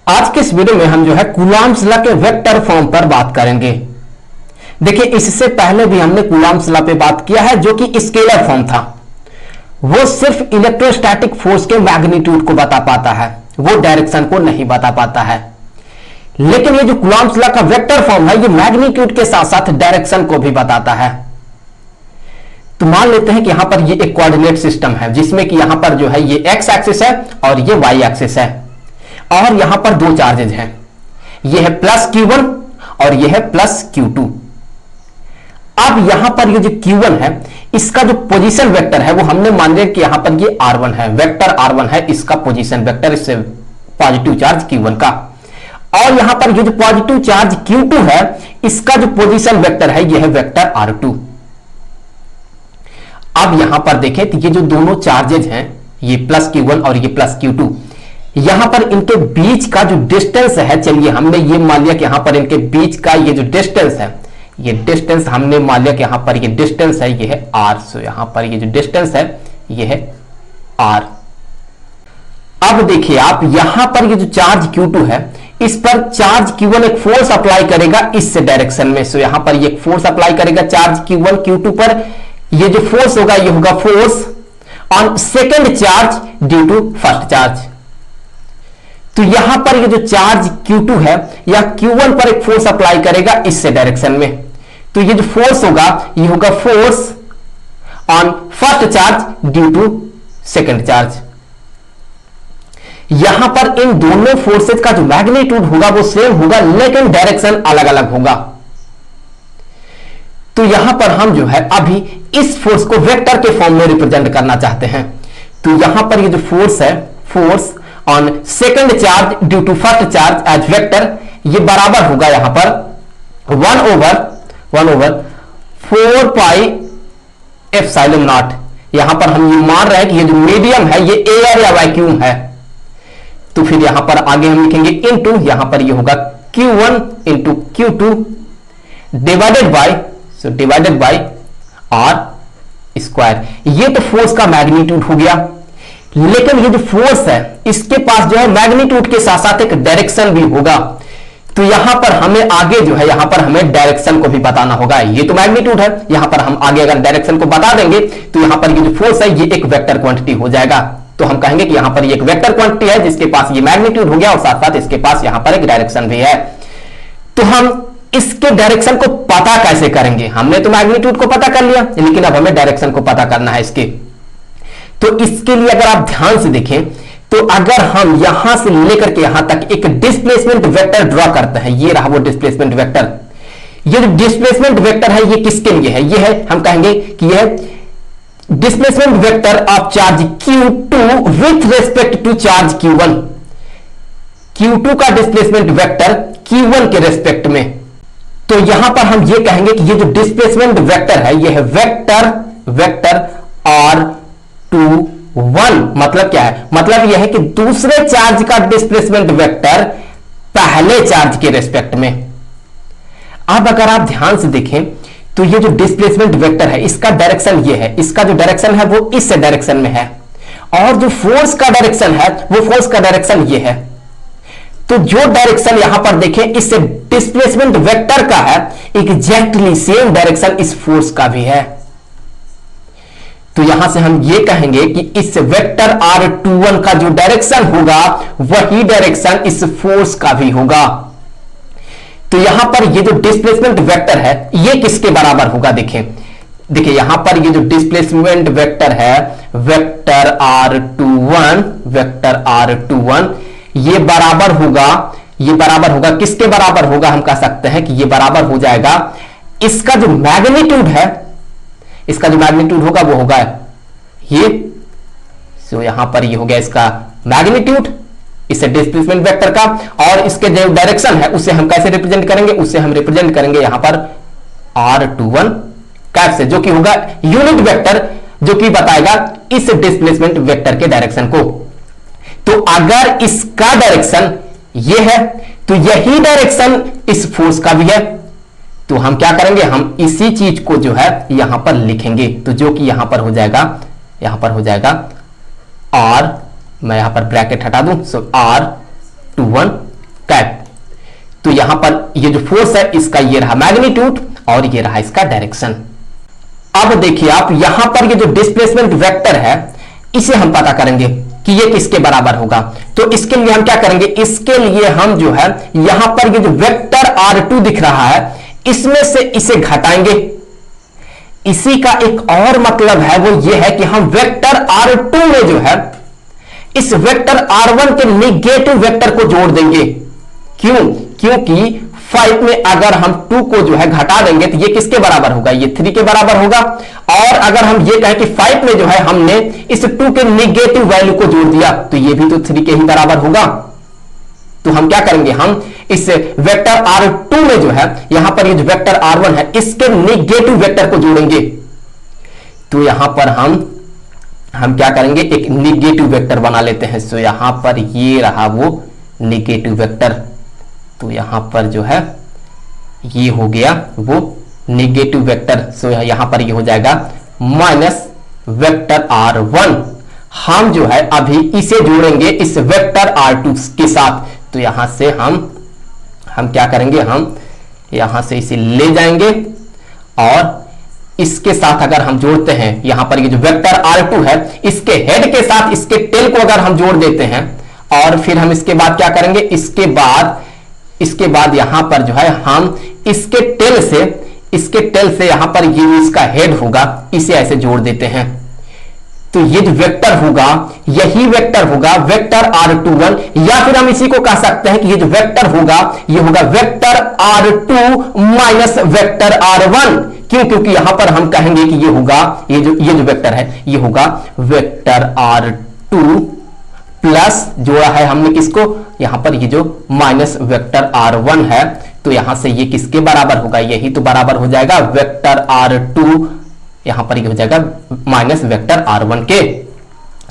आज के इस वीडियो में हम जो है कूलॉम्स लॉ के वेक्टर फॉर्म पर बात करेंगे। देखिए, इससे पहले भी हमने कूलॉम्स लॉ पे बात किया है जो कि स्केलर फॉर्म था। वो सिर्फ इलेक्ट्रोस्टैटिक फोर्स के मैग्नीट्यूड को बता पाता है, वो डायरेक्शन को नहीं बता पाता है। लेकिन ये जो कूलॉम्स लॉ का वेक्टर फॉर्म है, ये मैग्नीट्यूड के साथ साथ डायरेक्शन को भी बताता है। तो मान लेते हैं कि यहां पर ये एक कोऑर्डिनेट सिस्टम है जिसमें कि यहां पर जो है ये एक्स एक्सिस है और ये वाई एक्सिस है, और यहां पर दो चार्जेज हैं, ये है प्लस Q1 और ये है प्लस Q2। अब यहां पर ये जो Q1 है, इसका जो पोजीशन वेक्टर है वो हमने मान लिया कि यहां पर ये R1 है, वेक्टर R1 है इसका पोजीशन वेक्टर, इससे पॉजिटिव चार्ज Q1 का। और यहां पर ये जो पॉजिटिव चार्ज Q2 है, इसका जो पोजीशन वेक्टर है ये है वेक्टर R2। अब यहां पर देखें तो ये जो दोनों चार्जेज हैं, ये प्लस Q1 और ये प्लस Q2, यहां पर इनके बीच का जो डिस्टेंस है, चलिए हमने ये मान लिया कि यहां पर इनके बीच का ये जो डिस्टेंस है, ये डिस्टेंस हमने मान लिया कि यहां पर ये डिस्टेंस है, ये है R। सो यहां पर ये जो डिस्टेंस है ये है R। अब देखिए आप, यहां पर ये जो चार्ज Q2 है, इस पर चार्ज Q1 एक फोर्स अप्लाई करेगा इस डायरेक्शन में। सो यहां पर ये एक फोर्स अप्लाई करेगा चार्ज Q1 Q2 पर। ये जो फोर्स होगा ये होगा force on second charge due to first charge. तो यहां पर ये जो चार्ज Q2 है या Q1 पर एक फोर्स अप्लाई करेगा इस डायरेक्शन में। तो ये जो फोर्स होगा ये होगा force on first charge due to second charge. यहां पर इन दोनों फोर्सेज का जो मैग्नीट्यूड होगा वो सेम होगा, लेकिन डायरेक्शन अलग अलग होगा। तो यहां पर हम जो है अभी इस फोर्स को वेक्टर के फॉर्म में रिप्रेजेंट करना चाहते हैं। तो यहां पर ये जो फोर्स है, force on second charge due to first charge as vector, ये बराबर होगा यहां पर 1 ओवर 4 पाई एप्सिलॉन नॉट। यहां पर हम ये मान रहे हैं कि ये जो मीडियम है ये एयर या वैक्यूम है। तो फिर यहां पर आगे हम लिखेंगे इनटू, यहां पर ये होगा Q1 into Q2 divided bye R square. ये तो फोर्स का मैग्नीट्यूड हो गया। लेकिन ये जो फोर्स है इसके पास जो है मैग्नीट्यूड के साथ साथ एक डायरेक्शन भी होगा। तो यहां पर हमें आगे जो है, यहां पर हमें डायरेक्शन को भी बताना होगा। ये तो मैग्नीट्यूड है, यहां पर हम आगे अगर डायरेक्शन को बता देंगे तो यहां पर ये जो फोर्स है ये एक वेक्टर क्वांटिटी हो जाएगा। तो हम कहेंगे कि यहां पर ये एक वेक्टर क्वांटिटी है जिसके पास ये मैग्नीट्यूड हो गया और साथ साथ इसके पास यहां पर एक डायरेक्शन भी है। तो हम इसके डायरेक्शन को पता कैसे करेंगे? हमने तो मैग्नीट्यूड को पता कर लिया, लेकिन अब हमें डायरेक्शन को पता करना है इसके। तो इसके लिए अगर आप ध्यान से देखें तो अगर हम यहां से लेकर के यहां तक एक डिस्प्लेसमेंट वेक्टर ड्रॉ करते हैं, ये रहा वो डिस्प्लेसमेंट वेक्टर। ये जो डिस्प्लेसमेंट वेक्टर है ये किसके लिए है? ये है, हम कहेंगे कि यह displacement vector of charge Q2 with respect to charge Q1। Q2 का डिस्प्लेसमेंट वेक्टर Q1 के रेस्पेक्ट में। तो यहां पर हम ये कहेंगे कि ये जो डिस्प्लेसमेंट वेक्टर है ये है वेक्टर R21। मतलब क्या है? मतलब यह है कि दूसरे चार्ज का डिस्प्लेसमेंट वेक्टर पहले चार्ज के रेस्पेक्ट में। अब अगर आप ध्यान से देखें तो ये जो डिस्प्लेसमेंट वेक्टर है इसका डायरेक्शन ये है, इसका जो डायरेक्शन है वो इस डायरेक्शन में है, और जो फोर्स का डायरेक्शन है वो फोर्स का डायरेक्शन ये है। तो जो डायरेक्शन यहां पर देखें इस डिस्प्लेसमेंट वेक्टर का है, एग्जैक्टली सेम डायरेक्शन इस फोर्स का भी है। तो यहां से हम ये कहेंगे कि इस वेक्टर R21 का जो डायरेक्शन होगा वही डायरेक्शन इस फोर्स का भी होगा। तो यहां पर ये जो डिस्प्लेसमेंट वेक्टर है ये किसके बराबर होगा? देखिए यहां पर ये जो डिस्प्लेसमेंट वेक्टर है वेक्टर R21, ये बराबर होगा किसके बराबर होगा? हम कह सकते हैं कि ये बराबर हो जाएगा इसका जो मैग्नीट्यूड है, इसका जो मैग्नीट्यूड होगा वो होगा ये। सो यहां पर ये हो गया इसका मैग्नीट्यूड इस डिस्प्लेसमेंट वेक्टर का, और इसके जो डायरेक्शन है उसे हम कैसे रिप्रेजेंट करेंगे? उसे हम रिप्रेजेंट करेंगे यहां पर R21 कैप से, जो कि होगा यूनिट वेक्टर जो कि बताएगा इस डिस्प्लेसमेंट वेक्टर के डायरेक्शन को। तो अगर इसका डायरेक्शन ये है तो यही डायरेक्शन इस फोर्स का भी है। तो हम क्या करेंगे? हम इसी चीज को जो है यहां पर लिखेंगे। तो जो कि यहां पर हो जाएगा R, मैं यहां पर ब्रैकेट हटा दूं, सो R21 यहां पर ये जो फोर्स है इसका ये रहा मैग्नीट्यूड और ये रहा इसका डायरेक्शन। अब देखिए आप यहां पर ये जो डिस्प्लेसमेंट वेक्टर है इसे हम पता करेंगे कि ये किसके बराबर होगा। तो इसके लिए हम क्या करेंगे, इसके लिए हम जो है यहां पर ये जो वेक्टर R2 दिख रहा है इसमें से इसे घटाएंगे। इसी का एक और मतलब है वो ये है कि हम वेक्टर R2 में जो है इस वेक्टर R1 के निगेटिव वेक्टर को जोड़ देंगे। क्यों? क्योंकि 5 में अगर हम 2 को जो है घटा देंगे तो ये किसके बराबर होगा, ये 3 के बराबर होगा। और अगर हम ये कहें कि 5 में जो है हमने इस 2 के निगेटिव वैल्यू को जोड़ दिया तो ये भी तो 3 के ही बराबर होगा। तो हम क्या करेंगे, हम इस वेक्टर R2 में जो है यहां पर ये जो वेक्टर R1 है इसके निगेटिव वेक्टर को जोड़ेंगे। तो यहां पर हम क्या करेंगे, एक निगेटिव वेक्टर बना लेते हैं। सो यहां पर ये रहा वो निगेटिव वेक्टर। तो यहां पर जो है ये हो गया वो निगेटिव वेक्टर। सो यहां पर ये हो जाएगा माइनस वेक्टर R1। हम जो है अभी इसे जोड़ेंगे इस वेक्टर R2 के साथ। तो यहां से हम क्या करेंगे, हम यहां से इसे ले जाएंगे और इसके साथ अगर हम जोड़ते हैं, यहां पर ये जो वेक्टर R2 है इसके हेड के साथ इसके टेल को अगर हम जोड़ देते हैं और फिर हम इसके बाद क्या करेंगे, इसके बाद यहां पर जो है हम इसके टेल से यहां पर ये इसका हेड होगा इसे ऐसे जोड़ देते हैं। तो ये जो वेक्टर होगा यही वेक्टर होगा वेक्टर R21, या फिर हम इसी को कह सकते हैं कि ये जो वेक्टर होगा ये होगा vector R2 minus vector R1। क्यों? क्योंकि यहां पर हम कहेंगे कि ये होगा ये जो वेक्टर है ये होगा वेक्टर R2 प्लस जोड़ा है हमने किसको, यहां पर ये जो माइनस वेक्टर R1 है। तो यहां से ये किसके बराबर होगा, यही तो बराबर हो जाएगा वेक्टर R2, यहां पर ये हो जाएगा माइनस वेक्टर R1 के।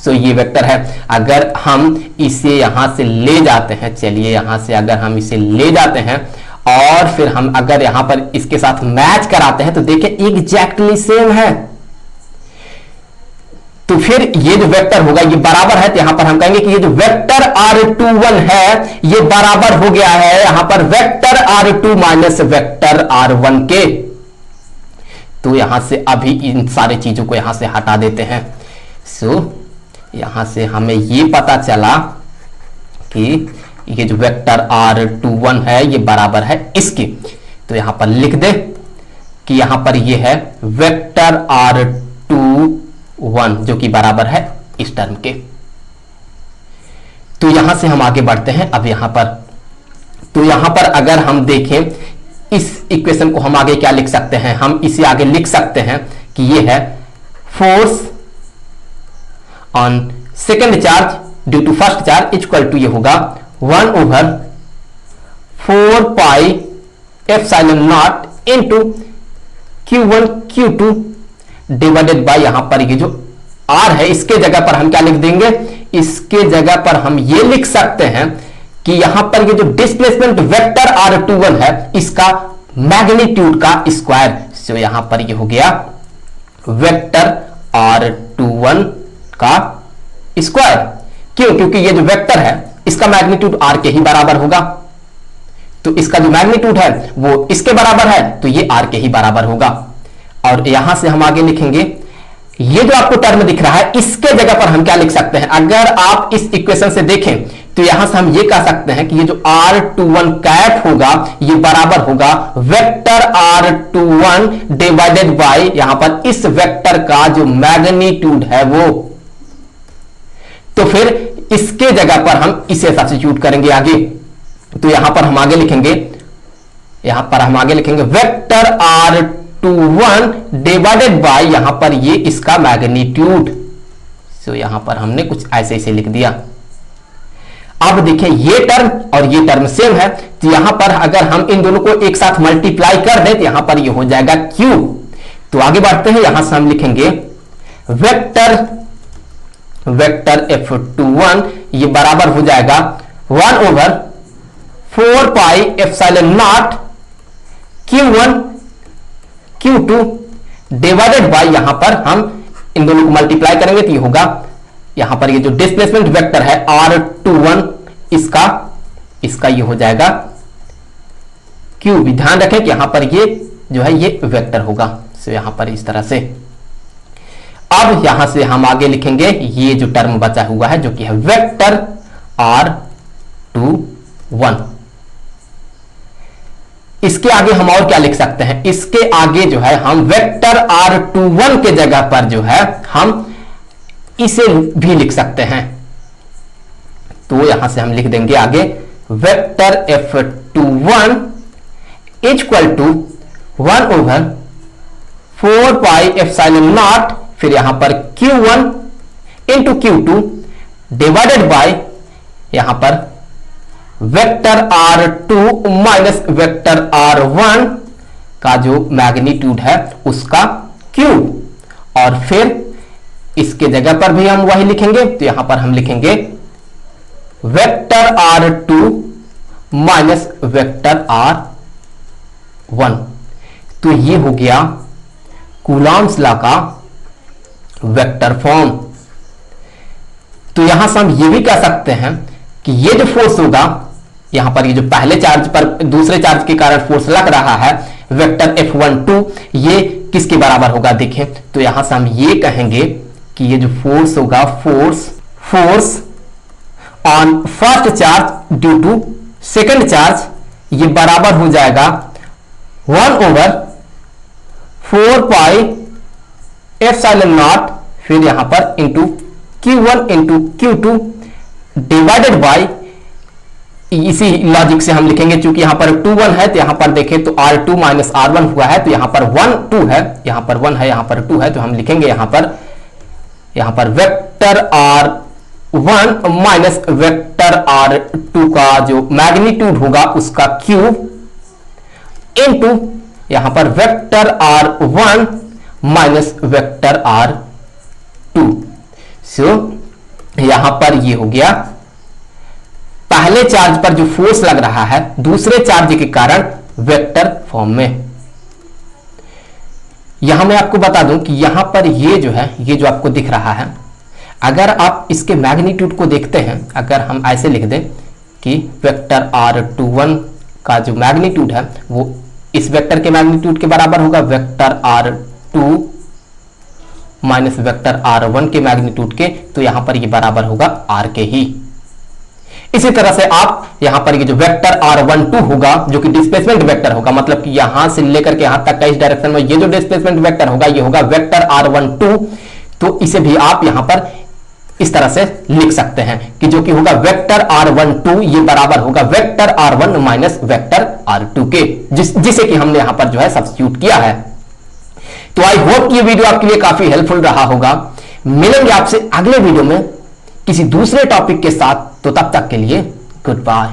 सो ये वेक्टर है। अगर हम इसे यहां से ले जाते हैं, चलिए यहां से अगर हम इसे ले जाते हैं और फिर हम अगर यहां पर इसके साथ मैच कराते हैं तो देखिए एग्जैक्टली सेम है। तो फिर ये जो वेक्टर होगा ये बराबर है, तो यहां पर हम कहेंगे कि ये जो वेक्टर R21 है ये बराबर हो गया है यहां पर vector R2 minus vector R1 के। तो यहां से अभी इन सारी चीजों को यहां से हटा देते हैं। सो यहां से हमें ये पता चला कि ये जो वेक्टर R21 है ये बराबर है इसके। तो यहां पर लिख दे कि यहां पर ये है वेक्टर R21 जो कि बराबर है इस टर्म के। तो यहां से हम आगे बढ़ते हैं। अब यहां पर अगर हम देखें इस इक्वेशन को हम आगे क्या लिख सकते हैं, हम इसे आगे लिख सकते हैं कि ये है force on second charge due to first charge equal to ये होगा 1/4 pi epsilon naught into Q1 Q2 divided by यहां पर ये जो R है इसके जगह पर हम क्या लिख देंगे, इसके जगह पर हम ये लिख सकते हैं कि यहां पर ये जो डिस्प्लेसमेंट वेक्टर R21 है इसका मैग्नीट्यूड का स्क्वायर। सो यहां पर ये हो गया वेक्टर R21 का स्क्वायर। क्यों? क्योंकि ये जो वेक्टर है इसका मैग्नीट्यूड R के ही बराबर होगा। तो इसका जो मैग्नीट्यूड है वो इसके बराबर है तो ये R के ही बराबर होगा। और यहां से हम आगे लिखेंगे ये जो आपको टर्म दिख रहा है इसके जगह पर हम क्या लिख सकते हैं, अगर आप इस इक्वेशन से देखें तो यहां से हम ये कह सकते हैं कि ये जो R21 कैप होगा ये बराबर होगा वेक्टर R21 डिवाइडेड बाय यहां पर इस वेक्टर का जो मैग्नीट्यूड है वो। तो फिर इसके जगह पर हम इसे सब्स्टिट्यूट करेंगे आगे। तो यहां पर हम आगे लिखेंगे वेक्टर R21 डिवाइडेड बाय यहां पर ये इसका मैग्नीट्यूड। सो यहां पर हमने कुछ ऐसे इसे लिख दिया। अब देखिए ये टर्म और ये टर्म सेम है, तो यहां पर अगर हम इन दोनों को एक साथ मल्टीप्लाई कर दें तो यहां पर ये हो जाएगा Q। तो आगे बढ़ते हैं, यहां से हम लिखेंगे वेक्टर F21 ये बराबर हो जाएगा 1/4 pi epsilon not Q1 Q2 divided by यहां पर हम इन दोनों को मल्टीप्लाई करेंगे तो ये होगा यहां पर ये जो डिस्प्लेसमेंट वेक्टर है R21 इसका ये हो जाएगा क्यू भी। ध्यान रखें कि यहां पर ये जो है ये वेक्टर होगा, तो यहां पर इस तरह से। अब यहां से हम आगे लिखेंगे ये जो टर्म बचा हुआ है जो कि है वेक्टर R21। इसके आगे हम और क्या लिख सकते हैं, इसके आगे जो है हम वेक्टर R21 के जगह पर जो है हम इसे भी लिख सकते हैं। तो यहां से हम लिख देंगे आगे वेक्टर F21 इक्वल टू 1/4πε0, फिर यहां पर Q1 into Q2 divided by यहां पर vector R2 minus vector R1 का जो मैग्नीट्यूड है उसका क्यूब, और फिर इसके जगह पर भी हम वही लिखेंगे। तो यहां पर हम लिखेंगे vector R2 minus vector R1। तो ये हो गया कूलॉम्स लॉ का वेक्टर फॉर्म। तो यहां से हम ये भी कह सकते हैं कि ये जो फोर्स होगा यहां पर, ये जो पहले चार्ज पर दूसरे चार्ज के कारण फोर्स लग रहा है वेक्टर F12, ये किसके बराबर होगा देखें। तो यहां से हम ये कहेंगे कि ये जो फोर्स होगा force on first charge due to second charge, ये बराबर हो जाएगा 1/4πε0, फिर यहां पर into Q1 into Q2 divided by, इसी लॉजिक से हम लिखेंगे चूंकि यहां पर 2 1 है तो यहां पर देखें तो R2 माइनस R1 हुआ है, तो यहां पर 1 2 है, यहां पर 1 है, यहां पर 2 है, तो हम लिखेंगे यहां पर vector R1 minus vector R2 का जो मैग्नीट्यूड होगा उसका क्यूब इनटू यहां पर vector R1 minus vector R2। सो यहां पर ये हो गया पहले चार्ज पर जो फोर्स लग रहा है दूसरे चार्ज के कारण वेक्टर फॉर्म में। यहां मैं आपको बता दूं कि यहां पर ये जो है, ये जो आपको दिख रहा है, अगर आप इसके मैग्नीट्यूड को देखते हैं, अगर हम ऐसे लिख दें कि वेक्टर R21 का जो मैग्नीट्यूड है वो इस वेक्टर के मैग्नीट्यूड के बराबर होगा, vector R2 minus vector R1 के मैग्नीट्यूड के, तो यहां पर ये बराबर होगा R के ही। इसी तरह से आप यहां पर ये जो वेक्टर R12 होगा जो कि डिस्प्लेसमेंट वेक्टर होगा, मतलब कि यहां से लेकर के यहां तक का इस डायरेक्शन में ये जो डिस्प्लेसमेंट वेक्टर होगा ये होगा वेक्टर R12, तो इसे भी आप यहां पर इस तरह से लिख सकते हैं कि जो कि होगा वेक्टर R12 ये बराबर होगा vector R1 minus vector R2 के, जिसे कि हमने यहां पर जो है सब्स्टिट्यूट किया है। तो आई होप ये वीडियो आपके लिए काफी हेल्पफुल रहा होगा। मिलेंगे आपसे अगले वीडियो में किसी दूसरे टॉपिक के साथ, तो तब तक के लिए गुड बाय।